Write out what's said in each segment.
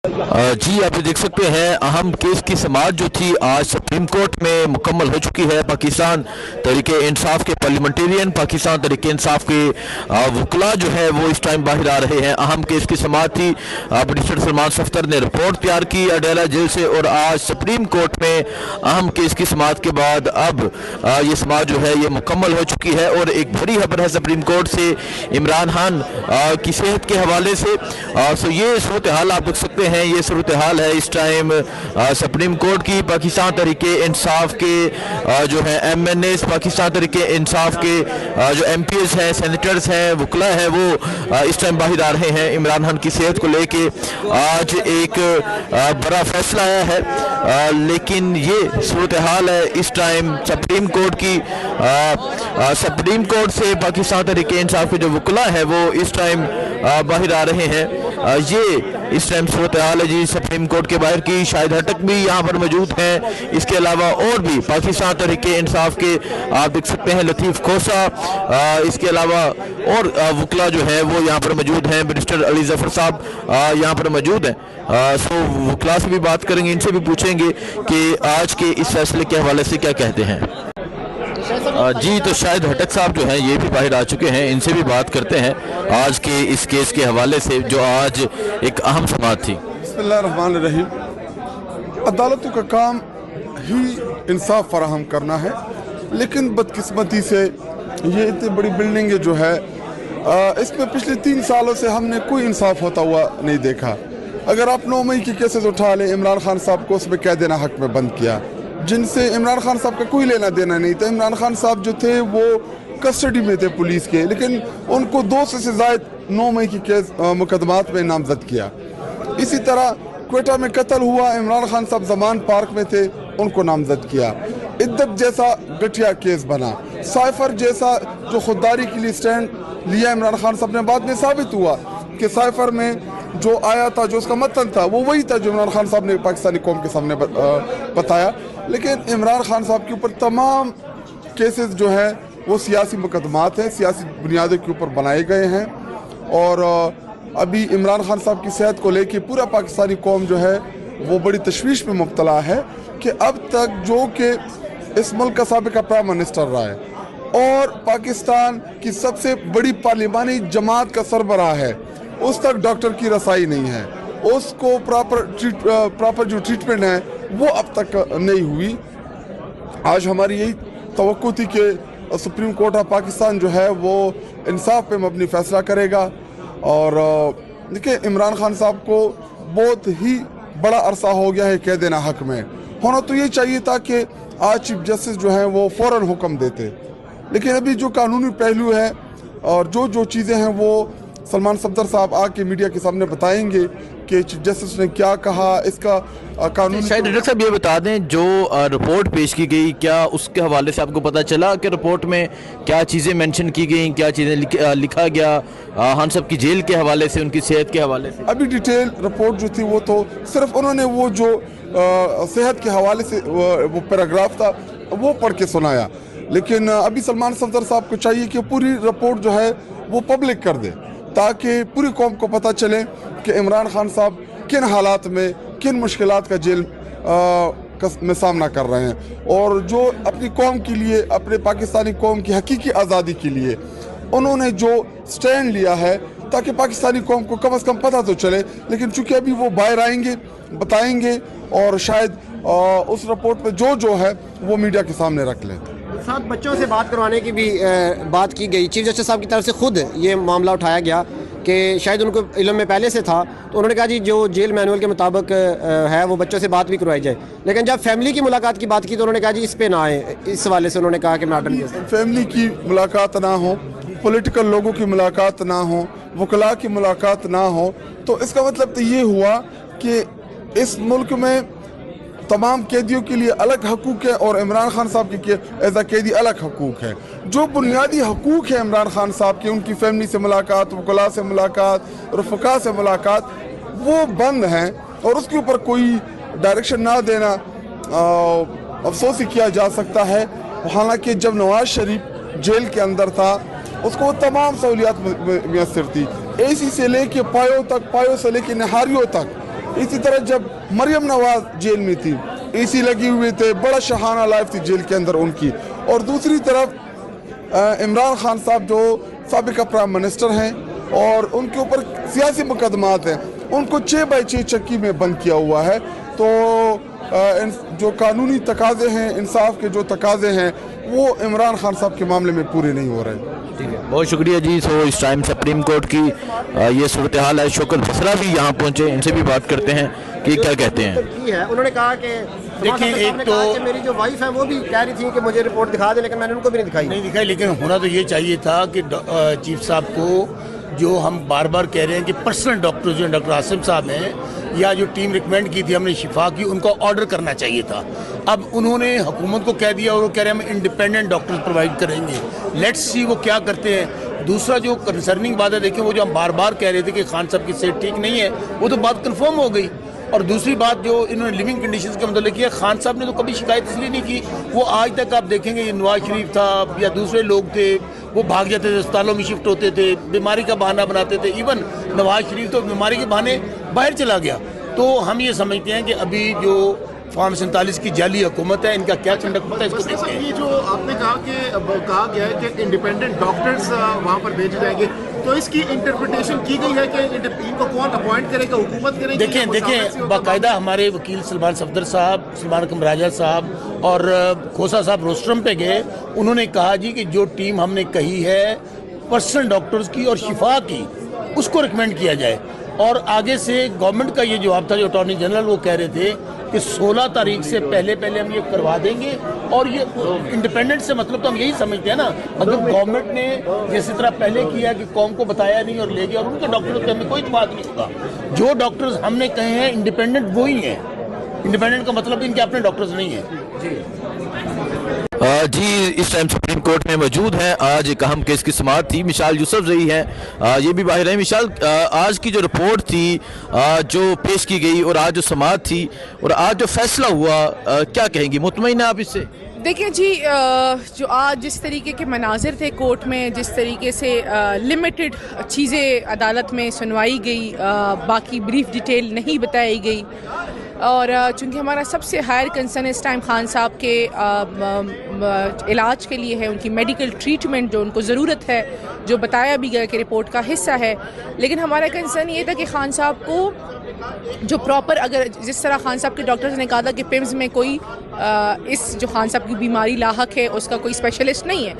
जी आप देख सकते हैं अहम केस की समाअत जो थी आज सुप्रीम कोर्ट में मुकम्मल हो चुकी है। पाकिस्तान तहरीके इंसाफ के पार्लियामेंटेरियन, पाकिस्तान तहरीके इंसाफ के वकला जो है वो इस टाइम बाहर आ रहे हैं। अहम केस की समाअत थी। बैरिस्टर सलमान सफ्तर ने रिपोर्ट तैयार की अडेला जेल से और आज सुप्रीम कोर्ट में अहम केस की समाअत के बाद अब ये समाअत जो है ये मुकम्मल हो चुकी है। और एक बड़ी खबर है सुप्रीम कोर्ट से इमरान खान की सेहत के हवाले से। सो ये सूरत हाल आप देख सकते हैं, ये सूरत हाल है इस टाइम सुप्रीम कोर्ट की। पाकिस्तान तहरीके इंसाफ के जो है MNAs, पाकिस्तान तहरीके इंसाफ के जो MPs हैं, सेनेटर्स हैं, वकला है, वो इस टाइम बाहर आ रहे हैं। इमरान खान की सेहत को लेके आज एक बड़ा फैसला आया है, लेकिन ये सूरत हाल है इस टाइम सुप्रीम कोर्ट की। सुप्रीम कोर्ट से पाकिस्तान तहरीके इंसाफ के जो वकला है वो इस टाइम बाहर आ रहे हैं। ये इस टाइम सूरत हाल है जी सुप्रीम कोर्ट के बाहर की। शाहिद हटक भी यहाँ पर मौजूद हैं। इसके अलावा और भी पाकिस्तान तहरीके इंसाफ के आप देख सकते हैं लतीफ़ खोसा, इसके अलावा और वकला जो है वो यहाँ पर मौजूद हैं। बैरिस्टर अली जफर साहब यहाँ पर मौजूद हैं। सो वकला से भी बात करेंगे, इनसे भी पूछेंगे कि आज के इस फैसले के हवाले से क्या कहते हैं। जी तो शाहिद हटक साहब जो हैं ये भी बाहर आ चुके हैं, इनसे भी बात करते हैं आज के इस केस के हवाले से जो आज एक अहम समाअत थी। बिस्मिल्लाहिर्रहमानिर्रहीम। अदालतों का काम ही इंसाफ फराहम करना है, लेकिन बदकिस्मती से ये इतनी बड़ी बिल्डिंग जो है इसमें पिछले 3 सालों से हमने कोई इंसाफ होता हुआ नहीं देखा। अगर आप 9 मई की केसेस उठा लें, इमरान खान साहब को उसमें कैद हक में बंद किया, जिनसे इमरान खान साहब का कोई लेना देना नहीं था। इमरान खान साहब जो थे वो कस्टडी में थे पुलिस के, लेकिन उनको 200 से ज़ायद 9 मई की केस मुकदमात में नामजद किया। इसी तरह क्वेटा में कत्ल हुआ, इमरान खान साहब जमान पार्क में थे, उनको नामजद किया। इद्दत जैसा घटिया केस बना। साइफर जैसा जो खुददारी के लिए स्टैंड लिया इमरान खान साहब ने, बाद में साबित हुआ कि साइफर में जो आया था, जो उसका मतन था, वो वही था जो इमरान खान साहब ने पाकिस्तानी कौम के सामने बताया। लेकिन इमरान खान साहब के ऊपर तमाम केसेस जो हैं वो सियासी मुकदमात हैं, सियासी बुनियादों के ऊपर बनाए गए हैं। और अभी इमरान खान साहब की सेहत को लेके पूरा पाकिस्तानी कौम जो है वो बड़ी तशवीश में मुब्तला है कि अब तक जो कि इस मुल्क का साबिका प्राइम मिनिस्टर रहा है और पाकिस्तान की सबसे बड़ी पार्लिमानी जमात का सरबराह है, उस तक डॉक्टर की रसाई नहीं है, उसको प्रॉपर जो ट्रीटमेंट है वो अब तक नहीं हुई। आज हमारी यही तवक्को थी कि सुप्रीम कोर्ट ऑफ पाकिस्तान जो है वो इंसाफ पे मबनी फैसला करेगा। और देखिए, इमरान खान साहब को बहुत ही बड़ा अरसा हो गया है कैद हक में। होना तो ये चाहिए था कि आज चीफ जस्टिस जो हैं वो फ़ौरन हुक्म देते, लेकिन अभी जो कानूनी पहलू है और जो चीज़ें हैं वो सलमान सफ्दर साहब आके मीडिया के सामने बताएंगे कि चीफ जस्टिस ने क्या कहा। इसका कानूनी शायद डॉक्टर साहब ये बता दें, जो रिपोर्ट पेश की गई, क्या उसके हवाले से आपको पता चला कि रिपोर्ट में क्या चीज़ें मेंशन की गई, क्या चीज़ें लिखा गया खान साहब की जेल के हवाले से, उनकी सेहत के हवाले से? अभी डिटेल रिपोर्ट जो थी वो तो सिर्फ उन्होंने वो जो सेहत के हवाले से वो पैराग्राफ था वो पढ़ के सुनाया। लेकिन अभी सलमान सफ्दर साहब को चाहिए कि पूरी रिपोर्ट जो है वो पब्लिक कर दे, ताकि पूरी कौम को पता चले कि इमरान खान साहब किन हालात में, किन मुश्किलात का जेल में सामना कर रहे हैं, और जो अपनी कौम के लिए, अपने पाकिस्तानी कौम की हकीकी आज़ादी के लिए उन्होंने जो स्टैंड लिया है, ताकि पाकिस्तानी कौम को कम से कम पता तो चले। लेकिन चूँकि अभी वो बाहर आएंगे, बताएंगे, और शायद उस रिपोर्ट में जो है वो मीडिया के सामने रख लें। साथ बच्चों से बात करवाने की भी बात की गई। चीफ जस्टिस साहब की तरफ से खुद ये मामला उठाया गया कि शायद उनको इल्म में पहले से था, तो उन्होंने कहा जी जो जेल मैनुअल के मुताबिक है वो बच्चों से बात भी करवाई जाए। लेकिन जब फैमिली की मुलाकात की बात की तो उन्होंने कहा जी इस पे ना आए। इस हवाले से उन्होंने कहा कि मैटर फैमिली की मुलाकात ना हो, पॉलिटिकल लोगों की मुलाकात ना हो, वकला की मुलाकात ना हो, तो इसका मतलब तो ये हुआ कि इस मुल्क में तमाम कैदियों के लिए अलग हकूक़ है और इमरान खान साहब के एज आ कैदी अलग हकूक़ है। जो बुनियादी हकूक़ है इमरान खान साहब के, उनकी फैमिली से मुलाकात, वकला से मुलाकात, रफ़क़ा से मुलाकात, वो बंद हैं और उसके ऊपर कोई डायरेक्शन ना देना अफसोस ही किया जा सकता है। हालांकि जब नवाज शरीफ जेल के अंदर था उसको तमाम सहूलियात मैसर थी, AC से लेके पायों तक, पायों से लेके नहारियों तक इसी तरह जब मरियम नवाज जेल में थी, एसी लगी हुए थे, बड़ा शहाना लाइफ थी जेल के अंदर उनकी। और दूसरी तरफ इमरान खान साहब जो साबिक़ प्राइम मिनिस्टर हैं और उनके ऊपर सियासी मुकदमात हैं, उनको 6x6 चक्की में बंद किया हुआ है। तो जो कानूनी तकाज़े हैं, इंसाफ के जो तकाज़े हैं, वो इमरान खान साहब के मामले में पूरे नहीं हो रहे। ठीक है, बहुत शुक्रिया जी। सो इस टाइम सुप्रीम कोर्ट की ये सूरत हाल है। शौकत बसरा भी यहाँ पहुँचे, इनसे भी बात करते हैं कि क्या कहते हैं। उन्होंने कहा कि देखिए, एक तो मेरी जो वाइफ है वो भी कह रही थी कि मुझे रिपोर्ट दिखा दे, लेकिन मैंने उनको भी नहीं दिखाई। लेकिन होना तो ये चाहिए था कि चीफ साहब को, जो हम बार बार कह रहे हैं कि पर्सनल डॉक्टर जो डॉक्टर आसिम साहब हैं या जो टीम रिकमेंड की थी हमने शिफा की, उनको ऑर्डर करना चाहिए था। अब उन्होंने हुकूमत को कह दिया और वो कह रहे हैं हम इंडिपेंडेंट डॉक्टर्स प्रोवाइड करेंगे। लेट्स सी वो क्या करते हैं। दूसरा जो कंसर्निंग बात है, देखिए वो जो हम बार बार कह रहे थे कि खान साहब की सेहत ठीक नहीं है, वो तो बात कन्फर्म हो गई। और दूसरी बात जो इन्होंने लिविंग कंडीशंस का मतलब किया, खान साहब ने तो कभी शिकायत इसलिए नहीं की। वो आज तक आप देखेंगे ये नवाज शरीफ था या दूसरे लोग थे, वो भाग जाते थे, अस्पतालों में शिफ्ट होते थे, बीमारी का बहाना बनाते थे। इवन नवाज शरीफ तो बीमारी के बहाने बाहर चला गया। तो हम ये समझते हैं कि अभी जो फॉर्म 47 की जाली हुकूमत है, इनका क्या कंडक्ट होता है इसको देखते हैं। ये जो आपने कहा कि कहा गया है कि इंडिपेंडेंट डॉक्टर्स वहाँ पर भेजे जाएंगे, तो इसकी इंटरप्रिटेशन की गई है कि इनको कौन अपॉइंट करेगा, हुकूमत करेगी? देखें बाकायदा हमारे वकील सलमान सफदर साहब, सलमान कमराजा साहब और खोसा साहब रोस्ट्रम पे गए। उन्होंने कहा जी कि जो टीम हमने कही है पर्सनल डॉक्टर्स की और शिफा की, उसको रिकमेंड किया जाए। और आगे से गवर्नमेंट का ये जवाब था, जो अटॉर्नी जनरल वो कह रहे थे कि 16 तारीख से पहले हम ये करवा देंगे। और ये इंडिपेंडेंट से मतलब तो हम यही समझते हैं ना, अगर गवर्नमेंट ने जिस तरह पहले किया कि कौम को बताया नहीं और ले गया और उनके डॉक्टरों पे हमें कोई इत्मीनान नहीं होगा। जो डॉक्टर्स हमने कहे हैं इंडिपेंडेंट वो ही हैं। इंडिपेंडेंट का मतलब इनके अपने डॉक्टर्स नहीं हैं। जी, इस टाइम सुप्रीम कोर्ट में मौजूद हैं। आज एक अहम केस की समाअत थी। मिशाल यूसुफ रही है, ये भी बाहर है। मिशाल, आज की जो रिपोर्ट थी जो पेश की गई और आज जो समाअत थी और आज जो फैसला हुआ, क्या कहेंगी, मुतमईन है आप इससे? देखिए जी, जो आज जिस तरीके के मनाजिर थे कोर्ट में, जिस तरीके से लिमिटेड चीज़ें अदालत में सुनवाई गई, बाकी ब्रीफ डिटेल नहीं बताई गई। और चूँकि हमारा सबसे हायर कंसर्न इस टाइम खान साहब के इलाज के लिए है, उनकी मेडिकल ट्रीटमेंट जो उनको ज़रूरत है, जो बताया भी गया कि रिपोर्ट का हिस्सा है। लेकिन हमारा कंसर्न ये था कि खान साहब को जो प्रॉपर, अगर जिस तरह खान साहब के डॉक्टर्स ने कहा था कि पिम्स में कोई इस जो खान साहब की बीमारी लाहक है उसका कोई स्पेशलिस्ट नहीं है,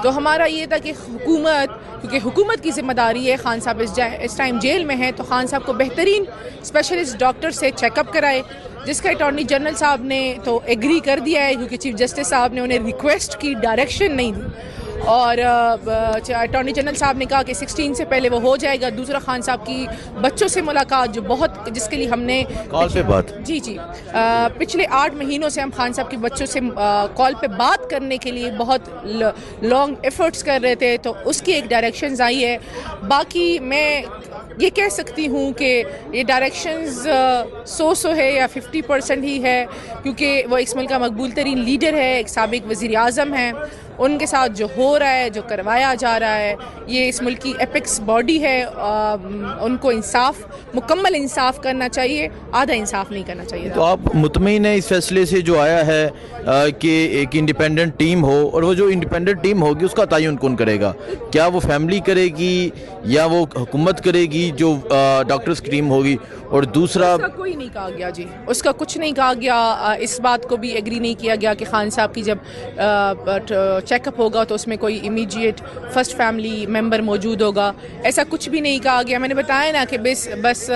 तो हमारा ये था कि हुकूमत, क्योंकि हुकूमत की ज़िम्मेदारी है, खान साहब इस टाइम जेल में हैं, तो खान साहब को बेहतरीन स्पेशलिस्ट डॉक्टर से चेकअप कराए, जिसका अटॉर्नी जनरल साहब ने तो एग्री कर दिया है, क्योंकि चीफ जस्टिस साहब ने उन्हें रिक्वेस्ट की, डायरेक्शन नहीं दी। और अटॉर्नी जनरल साहब ने कहा कि 16 से पहले वो हो जाएगा। दूसरा, खान साहब की बच्चों से मुलाकात, जो बहुत, जिसके लिए हमने कॉल पे बात, जी पिछले 8 महीनों से हम खान साहब के बच्चों से कॉल पे बात करने के लिए बहुत लॉन्ग एफर्ट्स कर रहे थे, तो उसकी एक डायरेक्शंस आई है। बाकी मैं ये कह सकती हूँ कि ये डायरेक्शंस 100 है या 50% ही है, क्योंकि वो इस मुल्क का मकबूल तरीन लीडर है, एक साबिक वज़ीर आज़म है। उनके साथ जो हो रहा है, जो करवाया जा रहा है, ये इस मुल्क की एपिक्स बॉडी है। उनको इंसाफ, मुकम्मल इंसाफ करना चाहिए, आधा इंसाफ नहीं करना चाहिए। तो आप मुतमईन है इस फैसले से जो आया है कि एक इंडिपेंडेंट टीम हो, और वो जो इंडिपेंडेंट टीम होगी उसका तयन कौन करेगा? क्या वो फैमिली करेगी या वो हुकूमत करेगी जो डॉक्टर्स की टीम होगी? और दूसरा, उसका कोई नहीं कहा गया जी, उसका कुछ नहीं कहा गया। इस बात को भी एग्री नहीं किया गया कि खान साहब की जब चेकअप होगा तो उसमें कोई इमीडिएट फर्स्ट फैमिली मेंबर मौजूद होगा, ऐसा कुछ भी नहीं कहा गया। मैंने बताया ना कि बस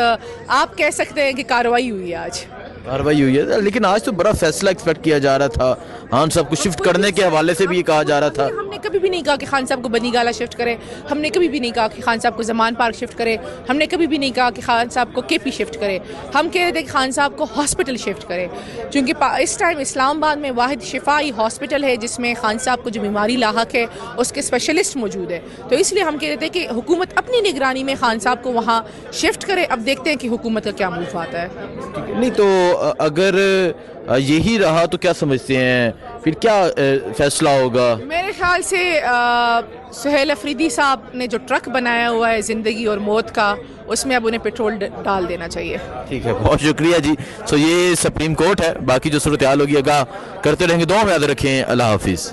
आप कह सकते हैं कि कार्रवाई हुई है, आज कार्रवाई हुई है। लेकिन आज तो बड़ा फैसला एक्सपेक्ट किया जा रहा था, खान साहब को शिफ्ट करने के हवाले से भी ये कहा जा रहा था। हमने कभी भी नहीं कहा कि खान साहब को बनी गाला शिफ्ट करें, हमने कभी भी नहीं कहा कि खान साहब को जमान पार्क शिफ्ट करें, हमने कभी भी नहीं कहा कि खान साहब को केपी शिफ्ट करें। हम कह रहे थे कि खान साहब को हॉस्पिटल शिफ्ट करें, क्योंकि इस टाइम इस्लामाबाद में वाहिद शिफाई हॉस्पिटल है जिसमें खान साहब को जो बीमारी लाहक है उसके स्पेशलिस्ट मौजूद है। तो इसलिए हम कह रहे थे कि हुकूमत अपनी निगरानी में खान साहब को वहाँ शिफ्ट करे। अब देखते हैं कि हुकूमत का क्या मूव आता है। नहीं तो अगर यही रहा तो क्या समझते हैं پھر کیا فیصلہ ہوگا؟ میرے خیال سے سہیل افریدی صاحب نے جو ٹرک بنایا ہوا ہے زندگی اور موت کا، اس میں اب انہیں پیٹرول ڈال دینا چاہیے. ٹھیک ہے، بہت شکریہ جی. سو یہ سپریم کورٹ ہے، باقی جو صورتحال ہوگی آگاہ کرتے رہیں گے. دعا میں یاد رکھیں. اللہ حافظ.